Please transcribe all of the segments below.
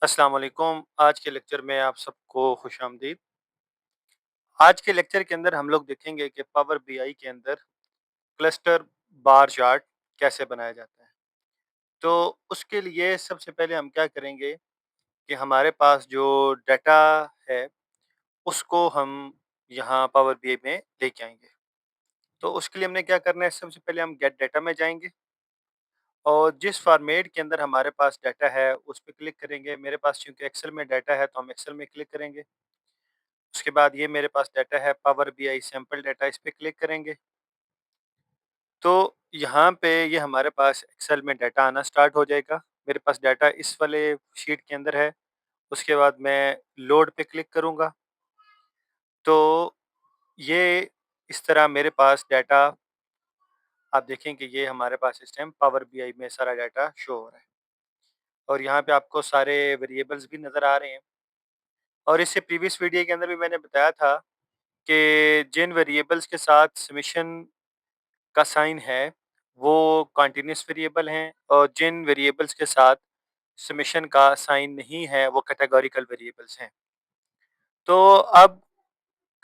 अस्सलाम वालेकुम। आज के लेक्चर में आप सबको खुशामदीद। आज के लेक्चर के अंदर हम लोग देखेंगे कि पावर बीआई के अंदर क्लस्टर बार चार्ट कैसे बनाया जाता है। तो उसके लिए सबसे पहले हम क्या करेंगे कि हमारे पास जो डाटा है, उसको हम यहाँ पावर बीआई में लेके आएँगे। तो उसके लिए हमने क्या करना है, सबसे पहले हम गेट डाटा में जाएँगे और जिस फॉर्मेट के अंदर हमारे पास डाटा है, उस पे क्लिक करेंगे। मेरे पास चूँकि एक्सेल में डाटा है, तो हम एक्सेल में क्लिक करेंगे। उसके बाद ये मेरे पास डाटा है पावर बीआई सैंपल डाटा, इस पे क्लिक करेंगे। तो यहाँ पे ये हमारे पास एक्सेल में डाटा आना स्टार्ट हो जाएगा। मेरे पास डाटा इस वाले शीट के अंदर है। उसके बाद मैं लोड पे क्लिक करूँगा। तो ये इस तरह मेरे पास डाटा आप देखें कि ये हमारे पास इस टाइम पावर बीआई में सारा डाटा शो हो रहा है। और यहाँ पे आपको सारे वेरिएबल्स भी नज़र आ रहे हैं। और इससे प्रीवियस वीडियो के अंदर भी मैंने बताया था कि जिन वेरिएबल्स के साथ समेशन का साइन है, वो कंटीन्यूअस वेरिएबल हैं और जिन वेरिएबल्स के साथ समेशन का साइन नहीं है, वो कैटेगोरिकल वेरिएबल्स हैं। तो अब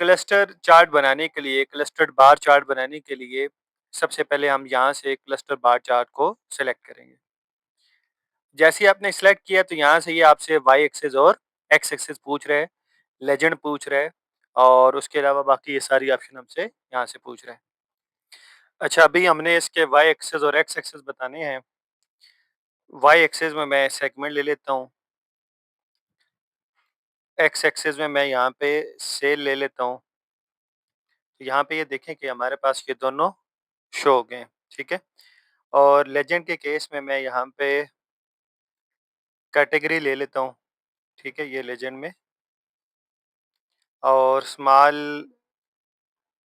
क्लस्टर चार्ट बनाने के लिए, क्लस्टर्ड बार चार्ट बनाने के लिए सबसे पहले हम यहाँ से क्लस्टर बार चार्ट को सेलेक्ट करेंगे। जैसे ही आपने सेलेक्ट किया तो यहाँ से ये आपसे वाई एक्सिस और एक्स एक्सिस पूछ रहा है, लेजेंड पूछ रहा है और उसके अलावा बाकी ये सारी ऑप्शन हमसे यहाँ से पूछ रहा है। अच्छा, अभी हमने इसके वाई एक्सिस और एक्स एक्सिस बताने हैं। वाई एक्सिस में मैं सेगमेंट ले लेता हूँ। एक्स एक्सिस में मैं यहाँ पे सेल ले लेता हूँ। तो यहाँ पे ये देखें कि हमारे पास ये दोनों शो हो गए हैं, ठीक है? और लेजेंड के केस में मैं यहाँ पे कैटेगरी ले लेता हूँ, ठीक है? ये लेजेंड में और स्मॉल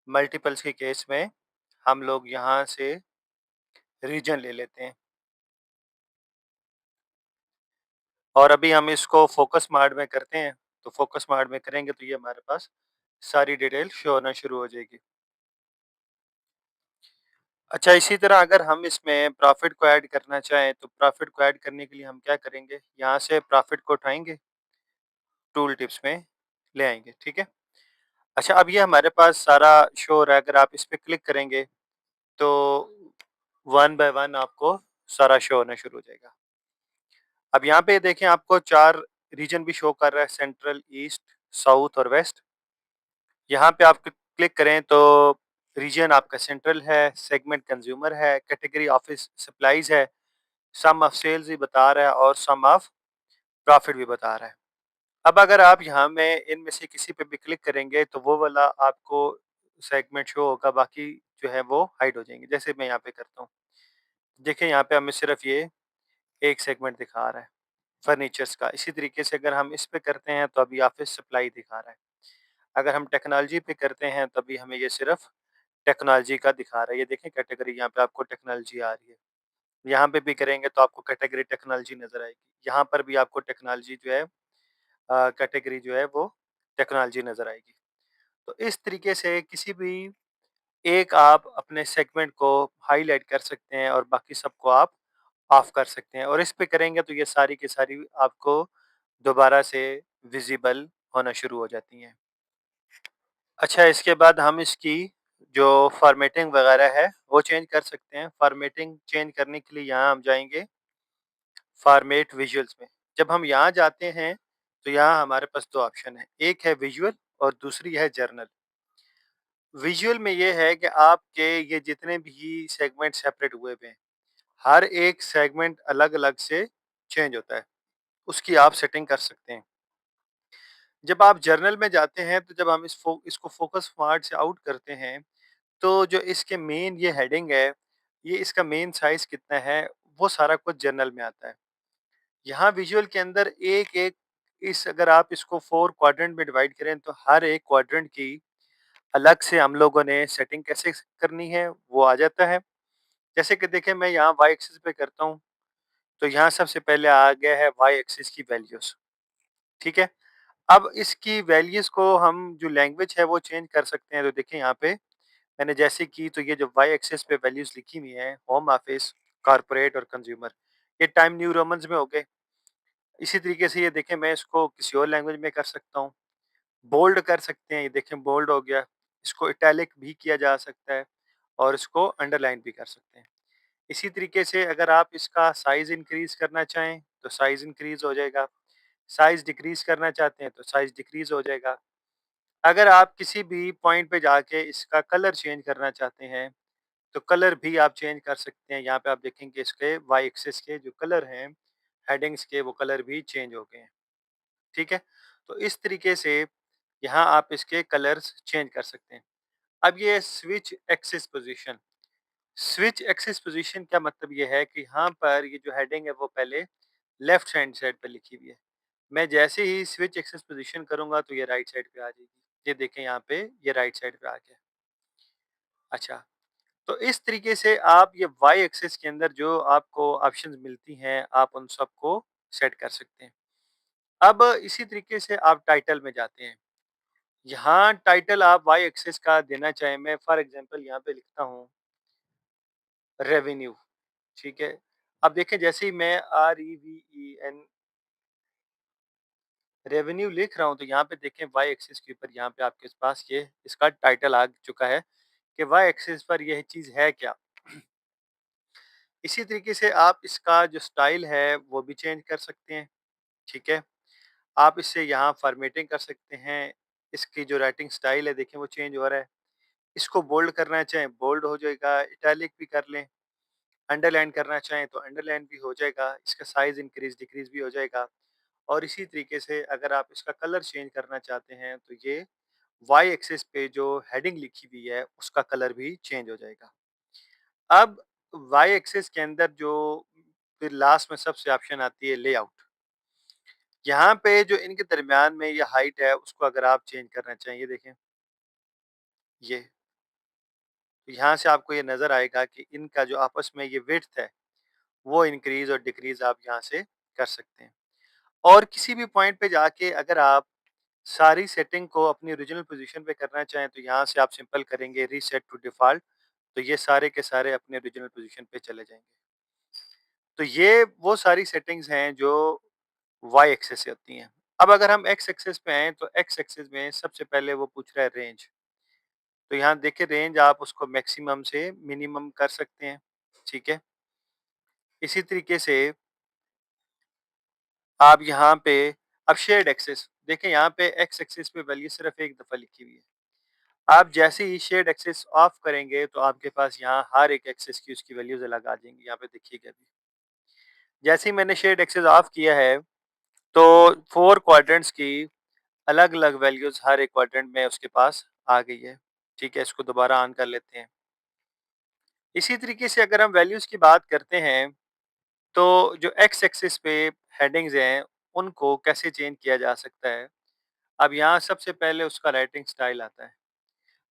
मल्टीपल्स के केस में हम लोग यहाँ से रीजन ले लेते हैं। और अभी हम इसको फोकस मोड में करते हैं, तो फोकस मोड में करेंगे तो ये हमारे पास सारी डिटेल शो होना शुरू हो जाएगी। अच्छा, इसी तरह अगर हम इसमें प्रॉफिट को ऐड करना चाहें, तो प्रॉफिट को ऐड करने के लिए हम क्या करेंगे, यहाँ से प्रॉफिट को उठाएँगे, टूल टिप्स में ले आएँगे, ठीक है? अच्छा, अब ये हमारे पास सारा शो हो रहा है, अगर आप इस पे क्लिक करेंगे, तो वन बाय वन आपको सारा शो होना शुरू हो जाएगा। अब यहाँ पे देखें आपको 4 रीजन भी शो कर रहा है, सेंट्रल, ईस्ट, साउथ और वेस्ट। यहाँ पे आप क्लिक करें तो रीजन आपका सेंट्रल है, सेगमेंट कंज्यूमर है, कैटेगरी ऑफिस सप्लाइज़ है, सम ऑफ सेल्स भी बता रहा है और सम ऑफ प्रॉफिट भी बता रहा है। अब अगर आप यहाँ में इनमें से किसी पे भी क्लिक करेंगे तो वो वाला आपको सेगमेंट शो होगा, बाकी जो है वो हाइड हो जाएँगे। जैसे मैं यहाँ पे करता हूँ। देखिए यहाँ पे हमें सिर्फ़ ये एक सेगमेंट दिखा रहा है, फर्नीचर्स का। इसी तरीके से अगर हम इस पे करते हैं तो अभी ऑफिस सप्लाई दिखा रहा है। अगर हम टेक्नोलॉजी पे करते हैं तो अभी हमें ये सिर्फ़ टेक्नोलॉजी का दिखा रहा है। ये देखें कैटेगरी यहाँ पे आपको टेक्नोलॉजी आ रही है। यहाँ पे भी करेंगे तो आपको कैटेगरी टेक्नोलॉजी नज़र आएगी। यहाँ पर भी आपको टेक्नोलॉजी जो है कैटेगरी जो है वो टेक्नोलॉजी नज़र आएगी। तो इस तरीके से किसी भी एक आप अपने सेगमेंट को हाइलाइट कर सकते हैं और बाकी सबको आप ऑफ कर सकते हैं और इस पे करेंगे तो ये सारी की सारी आपको दोबारा से विज़िबल होना शुरू हो जाती हैं। अच्छा, इसके बाद हम इसकी जो फ़ॉर्मेटिंग वगैरह है वो चेंज कर सकते हैं। फ़ॉर्मेटिंग चेंज करने के लिए यहाँ हम जाएँगे फ़ॉर्मेट विजुअल्स में। जब हम यहाँ जाते हैं तो यहाँ हमारे पास 2 ऑप्शन हैं। एक है विजुअल और दूसरी है जर्नल। विजुअल में ये है कि आपके ये जितने भी सेगमेंट सेपरेट हुए हुए हैं, हर एक सेगमेंट अलग-अलग से चेंज होता है। उसकी आप सेटिंग कर सकते हैं। जब आप जर्नल में जाते हैं तो जब हम इसको फ़ोकस स्मार्ट से आउट करते हैं, तो जो इसके मेन ये हेडिंग है, ये इसका मेन साइज़ कितना है, वो सारा कुछ जर्नल में आता है। यहाँ विजुअल के अंदर एक-एक इस अगर आप इसको 4 क्वाड्रेंट में डिवाइड करें तो हर एक क्वाड्रेंट की अलग से हम लोगों ने सेटिंग कैसे करनी है वो आ जाता है। जैसे कि देखें मैं यहाँ वाई एक्सिस पे करता हूँ, तो यहाँ सबसे पहले आ गया है वाई एक्सिस की वैल्यूज़, ठीक है? अब इसकी वैल्यूज़ को हम जो लैंग्वेज है वो चेंज कर सकते हैं। तो देखिए यहाँ पे मैंने जैसे की तो ये जो वाई एक्सिस पे वैल्यूज़ लिखी हुई हैं, होम ऑफिस, कॉर्पोरेट और कंज्यूमर, ये टाइम न्यू रोमन्स में हो गए। इसी तरीके से ये देखें मैं इसको किसी और लैंग्वेज में कर सकता हूँ। बोल्ड कर सकते हैं, ये देखें बोल्ड हो गया। इसको इटैलिक भी किया जा सकता है और इसको अंडरलाइन भी कर सकते हैं। इसी तरीके से अगर आप इसका साइज़ इंक्रीज़ करना चाहें, तो साइज़ इंक्रीज़ हो जाएगा। साइज़ डिक्रीज़ करना चाहते हैं, तो साइज़ डिक्रीज़ हो जाएगा। अगर आप किसी भी पॉइंट पे जाके इसका कलर चेंज करना चाहते हैं, तो कलर भी आप चेंज कर सकते हैं। यहाँ पे आप देखेंगे इसके वाई एक्सिस के जो कलर हैं, हेडिंग्स के वो कलर भी चेंज हो गए हैं, ठीक है? तो इस तरीके से यहाँ आप इसके कलर्स चेंज कर सकते हैं। अब ये स्विच एक्सिस पोज़ीशन का मतलब ये है कि यहाँ पर ये जो हेडिंग है वो पहले लेफ्ट हैंड साइड पे लिखी हुई है। मैं जैसे ही स्विच एक्सिस पोज़ीशन करूँगा तो ये राइट साइड पे आ जाएगी। ये देखें यहाँ पे ये राइट साइड पे आ गया। अच्छा, तो इस तरीके से आप ये वाई एक्सिस के अंदर जो आपको ऑप्शंस मिलती हैं, आप उन सबको सेट कर सकते हैं। अब इसी तरीके से आप टाइटल में जाते हैं। यहाँ टाइटल आप वाई एक्सिस का देना चाहें, मैं फॉर एग्ज़ाम्पल यहाँ पे लिखता हूँ रेवेन्यू, ठीक है? अब देखें जैसे ही मैं REVEN रेवेन्यू लिख रहा हूँ, तो यहाँ पे देखें वाई एक्सिस के ऊपर यहाँ पे आपके पास ये इसका टाइटल आ चुका है कि वाई एक्सिस पर यह चीज़ है क्या? इसी तरीके से आप इसका जो स्टाइल है, वो भी चेंज कर सकते हैं, ठीक है? आप इससे यहाँ फ़ॉर्मेटिंग कर सकते हैं। इसकी जो राइटिंग स्टाइल है देखें वो चेंज हो रहा है। इसको बोल्ड करना चाहें बोल्ड हो जाएगा, इटैलिक भी कर लें, अंडरलाइन करना चाहें तो अंडरलाइन भी हो जाएगा, इसका साइज़ इंक्रीज़ डिक्रीज़ भी हो जाएगा। और इसी तरीके से अगर आप इसका कलर चेंज करना चाहते हैं तो ये वाई एक्सिस पे जो हेडिंग लिखी हुई है उसका कलर भी चेंज हो जाएगा। अब वाई एक्सिस के अंदर जो फिर लास्ट में सबसे ऑप्शन आती है लेआउट। यहाँ पे जो इनके दरमियान में ये हाइट है उसको अगर आप चेंज करना चाहें, ये देखें ये। तो यहाँ से आपको ये नज़र आएगा कि इनका जो आपस में ये विड्थ है वो इंक्रीज़ और डिक्रीज़ आप यहाँ से कर सकते हैं। और किसी भी पॉइंट पे जाके अगर आप सारी सेटिंग को अपनी ओरिजिनल पोज़ीशन पे करना चाहें तो यहाँ से आप सिंपल करेंगे रीसेट टू डिफ़ॉल्ट, तो ये सारे के सारे अपने ओरिजिनल पोज़ीशन पे चले जाएँगे। तो ये वो सारी सेटिंग्स हैं जो वाई एक्सिस से होती हैं। अब अगर हम एक्स एक्सिस पे आएँ तो एक्स एक्सिस में सबसे पहले वो पूछ रहा है रेंज। तो यहाँ देखिए रेंज आप उसको मैक्सिमम से मिनिमम कर सकते हैं, ठीक है? इसी तरीके से आप यहाँ पे अब शेयर्ड एक्सेस देखें, यहाँ पे एक्स एक्सिस पे वैल्यू सिर्फ एक दफ़ा लिखी हुई है। आप जैसे ही शेयर्ड एक्सेस ऑफ करेंगे तो आपके पास यहाँ हर एक एक्सेस की उसकी वैल्यूज़ अलग आ जाएँगी। यहाँ पे देखिएगा अभी। जैसे ही मैंने शेयर्ड एक्सेस ऑफ किया है तो 4 क्वाड्रेंट्स की अलग-अलग वैल्यूज़ हर एक क्वाड्रेंट में उसके पास आ गई है। ठीक है, इसको दोबारा ऑन कर लेते हैं। इसी तरीके से अगर हम वैल्यूज़ की बात करते हैं, तो जो एक्स एक्सिस पे हेडिंग्स हैं, उनको कैसे चेंज किया जा सकता है? अब यहाँ सबसे पहले उसका राइटिंग स्टाइल आता है।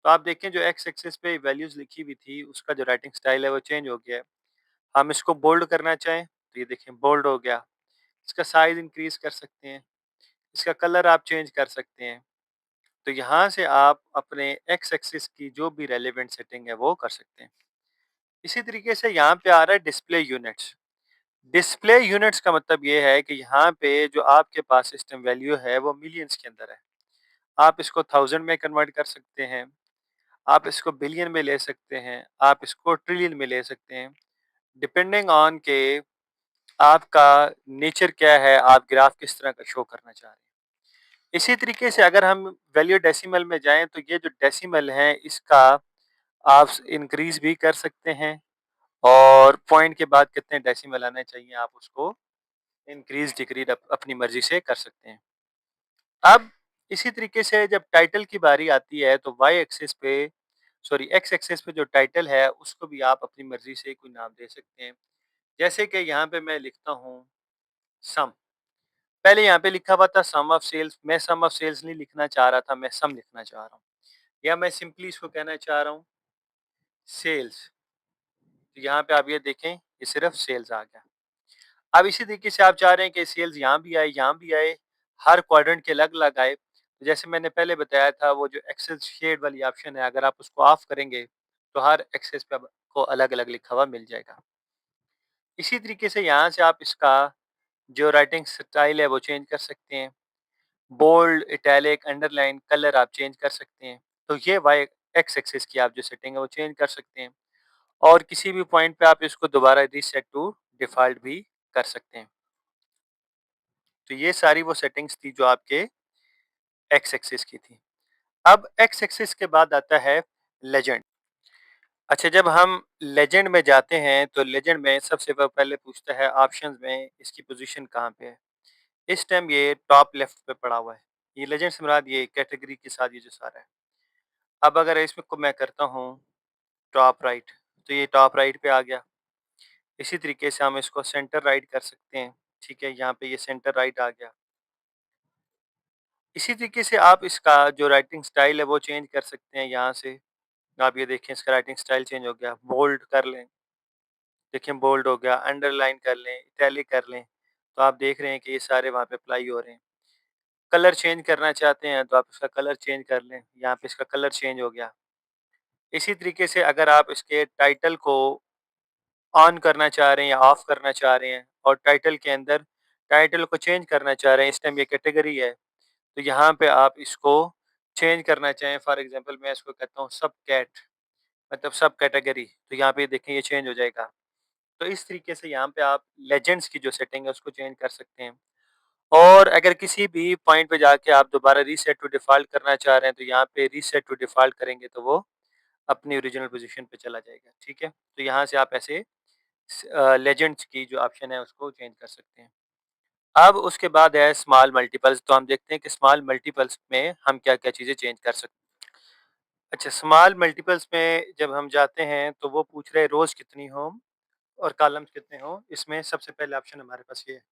तो आप देखें जो एक्स एक्सिस पे वैल्यूज़ लिखी हुई थी, उसका जो राइटिंग स्टाइल है वो चेंज हो गया है। हम इसको बोल्ड करना चाहें, तो ये देखें बोल्ड हो गया। इसका साइज़ इंक्रीज़ कर सकते हैं, इसका कलर आप चेंज कर सकते हैं। तो यहाँ से आप अपने एक्स एक्सिस की जो भी रेलेवेंट सेटिंग है, वो कर सकते हैं। इसी तरीके से यहाँ पे आ रहा है डिस्प्ले यूनिट्स। डिस्प्ले यूनिट्स का मतलब ये है कि यहाँ पे जो आपके पास सिस्टम वैल्यू है वो मिलियंस के अंदर है। आप इसको थाउज़ेंड में कन्वर्ट कर सकते हैं, आप इसको बिलियन में ले सकते हैं, आप इसको ट्रिलियन में ले सकते हैं। डिपेंडिंग ऑन के आपका नेचर क्या है, आप ग्राफ किस तरह का शो करना चाह रहे हैं। इसी तरीके से अगर हम वैल्यू डेसिमल में जाएँ तो ये जो डेसिमल है इसका आप इंक्रीज़ भी कर सकते हैं और पॉइंट के बाद कितने डेसिमल आने चाहिए आप उसको इंक्रीज़ डिक्रीज़ अपनी मर्ज़ी से कर सकते हैं। अब इसी तरीके से जब टाइटल की बारी आती है तो वाई एक्सिस पे सॉरी एक्स एक्सिस पे जो टाइटल है उसको भी आप अपनी मर्ज़ी से कोई नाम दे सकते हैं। जैसे कि यहाँ पे मैं लिखता हूँ सम। पहले यहाँ पे लिखा हुआ था सम ऑफ सेल्स, मैं सम ऑफ सेल्स नहीं लिखना चाह रहा था, मैं सम लिखना चाह रहा हूँ। या मैं सिंपली इसको कहना चाह रहा हूँ सेल्स। तो यहाँ पे आप ये देखें, ये सिर्फ़ सेल्स आ गया। अब इसी तरीके से आप चाह रहे हैं कि सेल्स यहाँ भी आए, हर क्वाड्रेंट के अलग-अलग आए। तो जैसे मैंने पहले बताया था वो जो एक्सेल शेड वाली ऑप्शन है, अगर आप उसको ऑफ करेंगे, तो हर एक्सेस पे आपको अलग-अलग लिखा हुआ मिल जाएगा। इसी तरीके से यहाँ से आप इसका जो राइटिंग स्टाइल है वो चेंज कर सकते हैं। बोल्ड, इटैलिक, अंडरलाइन, कलर आप चेंज कर सकते हैं। तो ये वाई एक्स एक्सिस की आप जो सेटिंग है वो चेंज कर सकते हैं। और किसी भी पॉइंट पे आप इसको दोबारा रीसेट टू डिफ़ॉल्ट भी कर सकते हैं। तो ये सारी वो सेटिंग्स थी जो आपके एक्स एक्सिस की थी। अब एक्स एक्सिस के बाद आता है लेजेंड। अच्छा, जब हम लेजेंड में जाते हैं तो लेजेंड में सबसे पहले पूछता है ऑप्शंस में इसकी पोजीशन कहाँ पे है। इस टाइम ये टॉप लेफ्ट पे पड़ा हुआ है। ये लेजेंड से मुराद ये कैटेगरी के साथ ये जो सारा है। अब अगर इसमें को मैं करता हूँ टॉप राइट, तो ये टॉप राइट पे आ गया। इसी तरीके से हम इसको सेंटर राइट कर सकते हैं। ठीक है, यहाँ पे ये सेंटर राइट आ गया। इसी तरीके से आप इसका जो राइटिंग स्टाइल है वो चेंज कर सकते हैं यहाँ से। आप ये देखें इसका राइटिंग स्टाइल चेंज हो गया। बोल्ड कर लें, देखिए बोल्ड हो गया, अंडरलाइन कर लें, इटैलिक कर लें, तो आप देख रहे हैं कि ये सारे वहाँ पे अप्लाई हो रहे हैं। कलर चेंज करना चाहते हैं तो आप इसका कलर चेंज कर लें, यहाँ पे इसका कलर चेंज हो गया। इसी तरीके से अगर आप इसके टाइटल को ऑन करना चाह रहे हैं या ऑफ करना चाह रहे हैं और टाइटल के अंदर टाइटल को चेंज करना चाह रहे हैं, इस टाइम ये कैटेगरी है, तो यहाँ पे आप इसको चेंज करना चाहें, फॉर एग्जांपल मैं इसको कहता हूँ सब कैट, मतलब सब कैटेगरी, तो यहाँ पे देखें ये चेंज हो जाएगा। तो इस तरीके से यहाँ पे आप लेजेंड्स की जो सेटिंग है उसको चेंज कर सकते हैं। और अगर किसी भी पॉइंट पे जाके आप दोबारा रीसेट टू डिफ़ॉल्ट करना चाह रहे हैं, तो यहाँ पे रीसेट टू डिफ़ॉल्ट करेंगे तो वो अपनी ओरिजिनल पोज़ीशन पे चला जाएगा, ठीक है? तो यहाँ से आप ऐसे लेजेंड्स की जो ऑप्शन है उसको चेंज कर सकते हैं। अब उसके बाद है स्मॉल मल्टीपल्स, तो हम देखते हैं कि स्मॉल मल्टीपल्स में हम क्या-क्या चीज़ें चेंज कर सकते हैं। अच्छा, स्मॉल मल्टीपल्स में जब हम जाते हैं तो वो पूछ रहे हैं रोज़ कितनी हों और कॉलम्स कितने हों, इसमें सबसे पहले ऑप्शन हमारे पास ये है।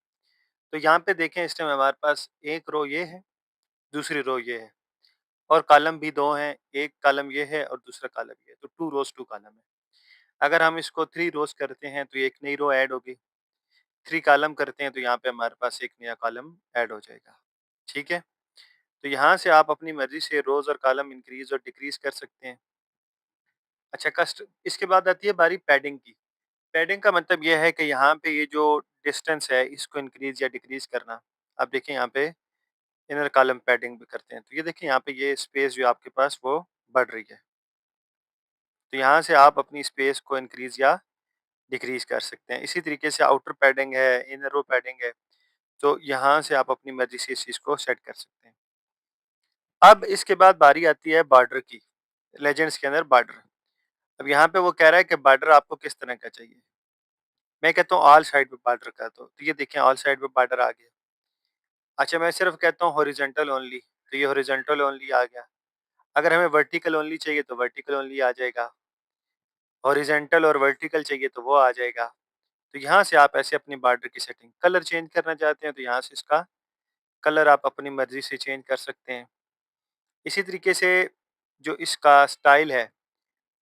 तो यहाँ पे देखें इस टाइम हमारे पास एक रो ये है, दूसरी रो ये है और कॉलम भी 2 हैं, एक कॉलम ये है और दूसरा कॉलम ये है, तो 2 रोज़ 2 कॉलम है। अगर हम इसको 3 रोज़ करते हैं तो ये एक नई रो ऐड होगी, 3 कॉलम करते हैं तो यहाँ पे हमारे पास एक नया कॉलम ऐड हो जाएगा, ठीक है? तो यहाँ से आप अपनी मर्ज़ी से रोज़ और कॉलम इंक्रीज़ और डिक्रीज़ कर सकते हैं। अच्छा, कस्ट इसके बाद आती है बारी पैडिंग की। पैडिंग का मतलब ये है कि यहाँ पे ये जो डिस्टेंस है इसको इंक्रीज़ या डिक्रीज़ करना। आप देखिए यहाँ पे इनर कॉलम पैडिंग भी करते हैं। तो ये देखिए यहाँ पे ये स्पेस जो आपके पास वो बढ़ रही है। तो यहाँ से आप अपनी स्पेस को इंक्रीज़ या डिक्रीज़ कर सकते हैं। इसी तरीके से आउटर पैडिंग है, इनर रो पैडिंग है, तो यहाँ से आप अपनी मर्ज़ी से इस चीज़ को सेट कर सकते हैं। अब इसके बाद बारी आती है बॉर्डर की, लेजेंड्स के अंदर बॉर्डर। अब यहाँ पे वो कह रहा है कि बॉर्डर आपको किस तरह का चाहिए? मैं कहता हूँ ऑल साइड पे बॉर्डर कर दो, तो ये देखें ऑल साइड पे बॉर्डर आ गया। अच्छा, मैं सिर्फ़ कहता हूँ हॉरिज़ॉन्टल ओनली, तो ये हॉरिज़ॉन्टल ओनली आ गया। अगर हमें वर्टिकल ओनली चाहिए तो वर्टिकल ओनली आ जाएगा। हॉरिज़ॉन्टल और वर्टिकल चाहिए तो वो आ जाएगा। तो यहाँ से आप ऐसे अपनी बॉर्डर की सेटिंग कलर चेंज करना चाहते हैं तो यहाँ से इसका कलर आप अपनी मर्ज़ी से चेंज कर सकते हैं। इसी तरीके से जो इसका स्टाइल है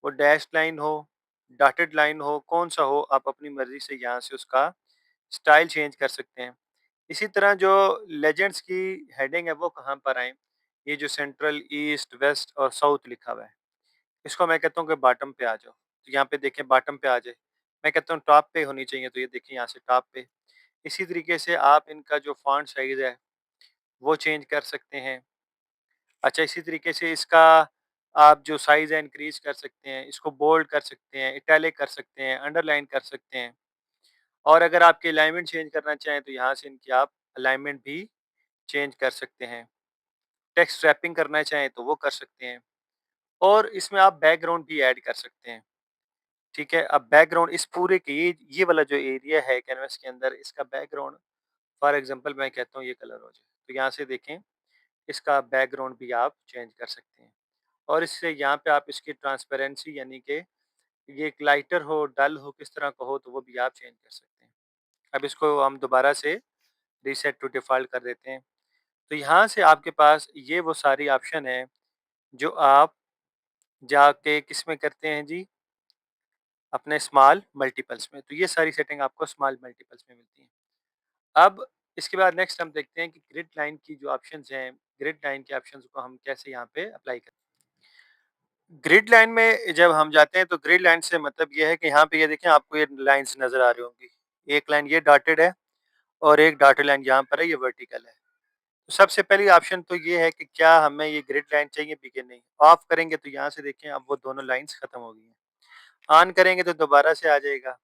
वो डैश लाइन हो, डॉटेड लाइन हो, कौन-सा हो, आप अपनी मर्ज़ी से यहाँ से उसका स्टाइल चेंज कर सकते हैं। इसी तरह जो लेजेंड्स की हेडिंग है वो कहाँ पर आएँ? ये जो सेंट्रल, ईस्ट, वेस्ट और साउथ लिखा हुआ है, इसको मैं कहता हूँ कि बॉटम पे आ जाओ। तो यहाँ पे देखें बॉटम पे आ जाए। मैं कहता हूँ टॉप पे होनी चाहिए, तो ये देखिए यहाँ से टॉप पे। इसी तरीके से आप इनका जो फ़ॉन्ट साइज़ है वो चेंज कर सकते हैं। अच्छा, इसी तरीके से इसका आप जो साइज़ है इंक्रीज़ कर सकते हैं, इसको बोल्ड कर सकते हैं, इटैलिक कर सकते हैं, अंडरलाइन कर सकते हैं। और अगर आपकी अलाइनमेंट चेंज करना चाहें तो यहाँ से इनकी आप अलाइनमेंट भी चेंज कर सकते हैं। टेक्स्ट रैपिंग करना चाहें तो वो कर सकते हैं और इसमें आप बैकग्राउंड भी ऐड कर सकते हैं, ठीक है? अब बैकग्राउंड इस पूरे के ये वाला जो एरिया है कैनवास के अंदर, इसका बैकग्राउंड फॉर एग्ज़ाम्पल मैं कहता हूँ ये कलर हो जाए। तो यहाँ से देखें इसका बैकग्राउंड भी आप चेंज कर सकते हैं और इससे यहाँ पे आप इसकी ट्रांसपेरेंसी यानी कि ये एक लाइटर हो, डल हो, किस तरह का हो तो वो भी आप चेंज कर सकते हैं। अब इसको हम दोबारा से रीसेट टू डिफ़ॉल्ट कर देते हैं। तो यहाँ से आपके पास ये वो सारी ऑप्शन हैं जो आप जाके किसमें करते हैं जी? अपने स्मॉल मल्टीपल्स में। तो ये सारी सेटिंग आपको स्मॉल मल्टीपल्स में मिलती हैं। अब इसके बाद नेक्स्ट हम देखते हैं कि ग्रिड लाइन की जो ऑप्शंस हैं, ग्रिड लाइन के ऑप्शंस को हम कैसे यहाँ पे अप्लाई करें। ग्रिड लाइन में जब हम जाते हैं तो ग्रिड लाइन से मतलब ये है कि यहाँ पे ये देखें आपको ये लाइन्स नज़र आ रही होंगी। एक लाइन ये डॉटेड है और एक डॉटेड लाइन यहाँ पर है, ये वर्टिकल है। तो सबसे पहली ऑप्शन तो ये है कि क्या हमें ये ग्रिड लाइन चाहिए भी कि नहीं? ऑफ करेंगे तो यहाँ से देखें अब वो दोनों लाइन्स खत्म हो गई हैं। ऑन करेंगे तो दोबारा से आ जाएगा।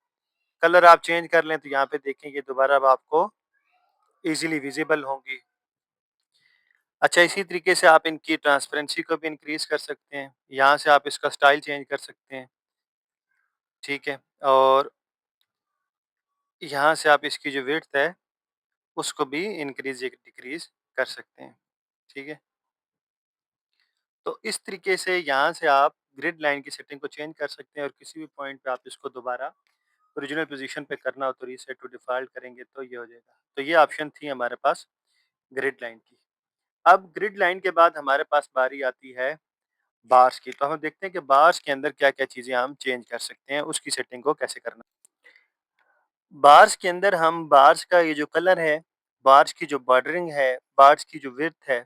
कलर आप चेंज कर लें तो यहाँ पे देखें ये दोबारा अब आपको ईज़िली विज़िबल होंगी। अच्छा, इसी तरीके से आप इनकी ट्रांसपेरेंसी को भी इंक्रीज़ कर सकते हैं। यहाँ से आप इसका स्टाइल चेंज कर सकते हैं, ठीक है? और यहाँ से आप इसकी जो विड्थ है, उसको भी इंक्रीज़ या डिक्रीज़ कर सकते हैं, ठीक है? तो इस तरीके से यहाँ से आप ग्रिड लाइन की सेटिंग को चेंज कर सकते हैं और किसी भी पॉइंट पे आप इसको दोबारा ओरिजिनल पोज़ीशन पे करना हो तो रीसेट टू डिफ़ॉल्ट करेंगे तो ये हो जाएगा। तो ये ऑप्शन थी हमारे पास ग्रिड लाइन की। अब ग्रिड लाइन के बाद हमारे पास बारी आती है बार्स की। तो हम देखते हैं कि बार्स के अंदर क्या-क्या चीज़ें हम चेंज कर सकते हैं, उसकी सेटिंग को कैसे करना है। बार्स के अंदर हम बार्स का ये जो कलर है, बार्स की जो बॉर्डरिंग है, बार्स की जो विड्थ है,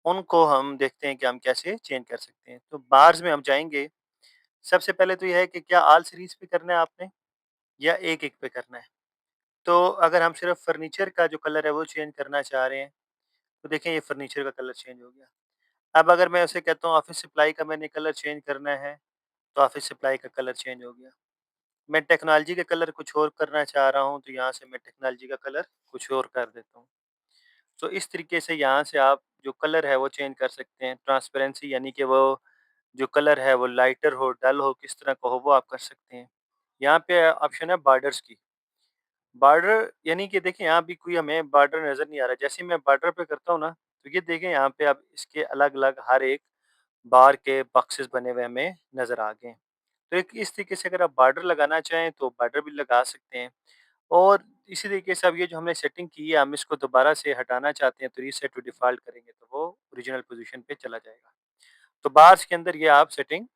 उनको हम देखते हैं कि हम कैसे चेंज कर सकते हैं। तो बार्स में हम जाएँगे, सबसे पहले तो ये है कि क्या ऑल सीरीज़ पे करना है आपने या एक-एक पे करना है? तो अगर हम सिर्फ़ फर्नीचर का जो कलर है वो चेंज करना चाह रहे हैं, तो देखें ये फर्नीचर का कलर चेंज हो गया। अब अगर मैं उसे कहता हूँ ऑफ़िस सप्लाई का मैंने कलर चेंज करना है, तो ऑफ़िस सप्लाई का कलर चेंज हो गया। मैं टेक्नोलॉजी का कलर कुछ और करना चाह रहा हूँ, तो यहाँ से मैं टेक्नोलॉजी का कलर कुछ और कर देता हूँ। तो इस तरीके से यहाँ से आप जो कलर है वो चेंज कर सकते हैं। ट्रांसपेरेंसी यानी कि वो जो कलर है वो लाइटर हो, डल हो, किस तरह का हो वो आप कर सकते हैं। यहाँ पे ऑप्शन है बॉर्डर्स की। बॉर्डर यानी कि देखिए यहाँ भी कोई हमें बॉर्डर नज़र नहीं आ रहा। जैसे ही मैं बॉर्डर पे करता हूँ ना, तो ये देखें यहाँ पे अब इसके अलग-अलग हर एक बार के बॉक्सेस बने हुए हमें नज़र आ गए हैं। तो एक इस तरीके से अगर आप बॉर्डर लगाना चाहें तो बॉर्डर भी लगा सकते हैं। और इसी तरीके से अब ये जो हमने सेटिंग की है हम इसको दोबारा से हटाना चाहते हैं तो रीसेट टू डिफ़ॉल्ट करेंगे तो वो ओरिजिनल पोज़ीशन पे चला जाएगा। तो बार्स के अंदर ये आप सेटिंग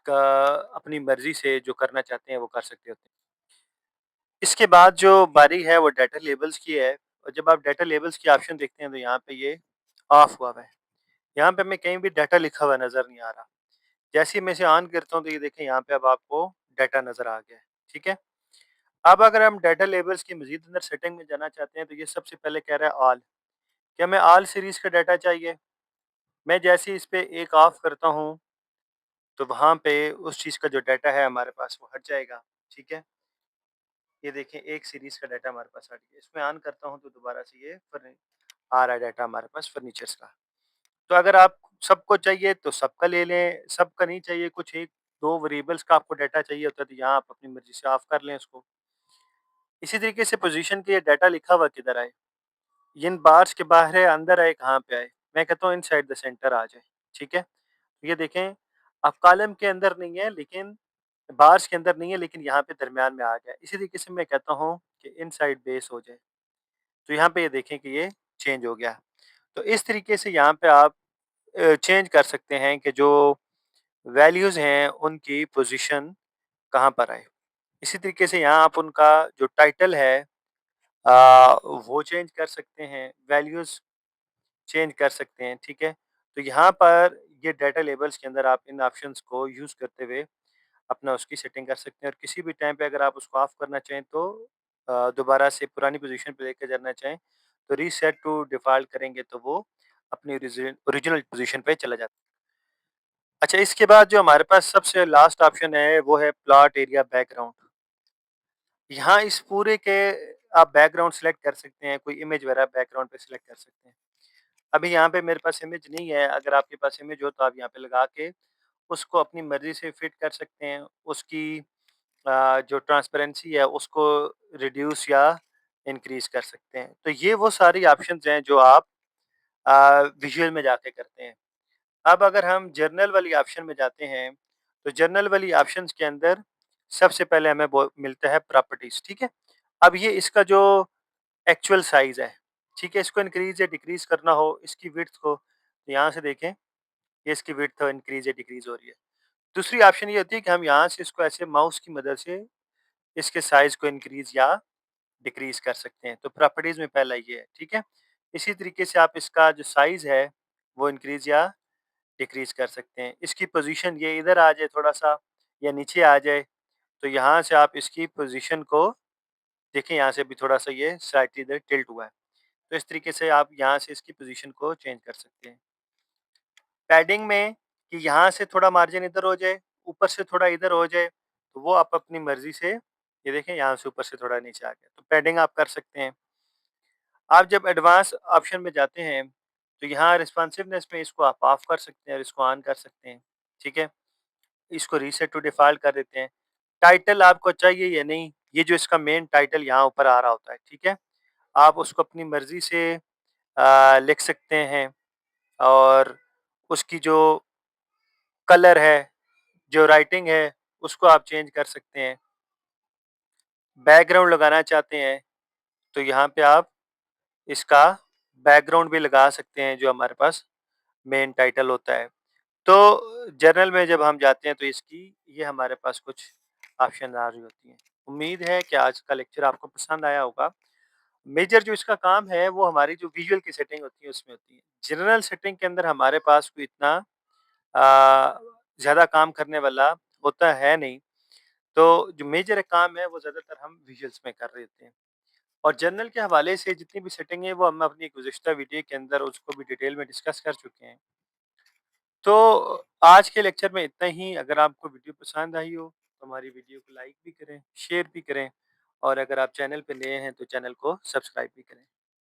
का अपनी मर्ज़ी से जो करना चाहते हैं वो कर सकते होते हैं। इसके बाद जो बारी है वो डाटा लेबल्स की है और जब आप डाटा लेबल्स की ऑप्शन देखते हैं तो यहाँ पे ये ऑफ हुआ हुआ है। यहाँ पे हमें कहीं भी डाटा लिखा हुआ नज़र नहीं आ रहा। जैसे ही मैं इसे ऑन करता हूँ तो ये देखें यहाँ पे अब आपको डाटा नज़र आ गया है, ठीक है? अब अगर हम डाटा लेबल्स की मज़ीद अंदर सेटिंग में जाना चाहते हैं तो ये सबसे पहले कह रहा है ऑल। क्या हमें ऑल सीरीज़ का डाटा चाहिए? मैं जैसे ही इस पे एक ऑफ करता हूँ तो वहाँ पे उस चीज़ का जो डाटा है हमारे पास वो हट जाएगा, ठीक है? ये देखें एक सीरीज़ का डाटा हमारे पास हट गया। इसमें ऑन करता हूँ तो दोबारा से ये आ रहा है डाटा हमारे पास फर्नीचर्स का। तो अगर आप सबको चाहिए तो सबका ले लें, सबका नहीं चाहिए कुछ 1-2 वेरिएबल्स का आपको डाटा चाहिए होता है तो यहाँ आप अपनी मर्ज़ी से ऑफ कर लें उसको। इसी तरीके से पोज़ीशन के ये डाटा लिखा हुआ किधर आए? इन बार्स के बाहर है, अंदर आए, कहाँ पे आए? मैं कहता हूँ इनसाइड द सेंटर आ जाए, ठीक है? ये देखें अब कॉलम के अंदर नहीं है लेकिन बार्स के अंदर नहीं है लेकिन यहाँ पे दरमियान में आ गया। इसी तरीके से मैं कहता हूँ कि इनसाइड बेस हो जाए। तो यहाँ पे ये देखें कि ये चेंज हो गया। तो इस तरीके से यहाँ पे आप चेंज कर सकते हैं कि जो वैल्यूज़ हैं उनकी पोज़ीशन कहाँ पर आए। इसी तरीके से यहाँ आप उनका जो टाइटल है वो चेंज कर सकते हैं, वैल्यूज़ चेंज कर सकते हैं, ठीक है? तो यहाँ पर ये डाटा लेबल्स के अंदर आप इन ऑप्शंस को यूज़ करते हुए अपना उसकी सेटिंग कर सकते हैं और किसी भी टाइम पे अगर आप उसको ऑफ करना चाहें तो दोबारा से पुरानी पोज़ीशन पे लेके जाना चाहें, तो रीसेट टू डिफ़ॉल्ट करेंगे तो वो अपनी ओरिजिनल पोज़ीशन पे चला जाता है। अच्छा, इसके बाद जो हमारे पास सबसे लास्ट ऑप्शन है वो है प्लॉट एरिया बैकग्राउंड। यहाँ इस पूरे के आप बैकग्राउंड सेलेक्ट कर सकते हैं, कोई इमेज वगैरह बैकग्राउंड पे सेलेक्ट कर सकते हैं। अभी यहाँ पे मेरे पास इमेज नहीं है, अगर आपके पास इमेज हो तो आप यहाँ पे लगा के उसको अपनी मर्ज़ी से फिट कर सकते हैं। उसकी जो ट्रांसपेरेंसी है उसको रिड्यूस या इंक्रीज़ कर सकते हैं। तो ये वो सारी ऑप्शंस हैं जो आप विज़ुअल में जाके करते हैं। अब अगर हम जर्नल वाली ऑप्शन में जाते हैं, तो जर्नल वाली ऑप्शंस के अंदर सबसे पहले हमें वो मिलता है प्रॉपर्टीज़, ठीक है? अब ये इसका जो एक्चुअल साइज़ है, ठीक है? इसको इंक्रीज़ या डिक्रीज़ करना हो, इसकी विड्थ को, तो यहाँ से देखें, ये इसकी विड्थ इंक्रीज़ या डिक्रीज़ हो रही है। दूसरी ऑप्शन ये होती है कि हम यहाँ से इसको ऐसे माउस की मदद से इसके साइज़ को इंक्रीज़ या डिक्रीज़ कर सकते हैं। तो प्रॉपर्टीज़ में पहला ये है, ठीक है? इसी तरीके से आप इसका जो साइज़ है, वो इंक्रीज़ या डिक्रीज़ कर सकते हैं। इसकी पोज़ीशन ये इधर आ जाए थोड़ा-सा या नीचे आ जाए, तो यहाँ से आप इसकी पोज़ीशन को देखिए यहाँ से भी थोड़ा-सा ये स्लाइटली इधर टिल्ट हुआ है। तो इस तरीके से आप यहाँ से इसकी पोज़ीशन को चेंज कर सकते हैं। पैडिंग में कि यहाँ से थोड़ा मार्जिन इधर हो जाए, ऊपर से थोड़ा इधर हो जाए, तो वो आप अपनी मर्ज़ी से ये देखें यहाँ से ऊपर से थोड़ा नीचे आ गया, तो पैडिंग आप कर सकते हैं। आप जब एडवांस ऑप्शन में जाते हैं, तो यहाँ रिस्पॉन्सिवनेस में इसको आप ऑफ कर सकते हैं और इसको ऑन कर सकते हैं, ठीक है? इसको रीसेट टू डिफ़ॉल्ट कर देते हैं। टाइटल आपको चाहिए या नहीं, ये जो इसका मेन टाइटल यहाँ ऊपर आ रहा होता है, ठीक है? आप उसको अपनी मर्ज़ी से लिख सकते हैं और उसकी जो कलर है, जो राइटिंग है, उसको आप चेंज कर सकते हैं। बैकग्राउंड लगाना चाहते हैं, तो यहाँ पे आप इसका बैकग्राउंड भी लगा सकते हैं, जो हमारे पास मेन टाइटल होता है। तो जनरल में जब हम जाते हैं, तो इसकी ये हमारे पास कुछ ऑप्शन आ रही होती हैं। उम्मीद है कि आज का लेक्चर आपको पसंद आया होगा। मेजर जो इसका काम है, वो हमारी जो विजुअल की सेटिंग होती है, उसमें होती है। जनरल सेटिंग के अंदर हमारे पास कोई इतना ज़्यादा काम करने वाला होता है नहीं। तो जो मेजर काम है, वो ज़्यादातर हम विजुअल्स में कर रहे होते हैं। और जनरल के हवाले से जितनी भी सेटिंग है, वो हम अपनी गुज़िश्ता वीडियो के अंदर उसको भी डिटेल में डिस्कस कर चुके हैं। तो आज के लेक्चर में इतना ही। अगर आपको वीडियो पसंद आई हो, तो हमारी वीडियो को लाइक भी करें, शेयर भी करें और अगर आप चैनल पे नए हैं, तो चैनल को सब्सक्राइब भी करें।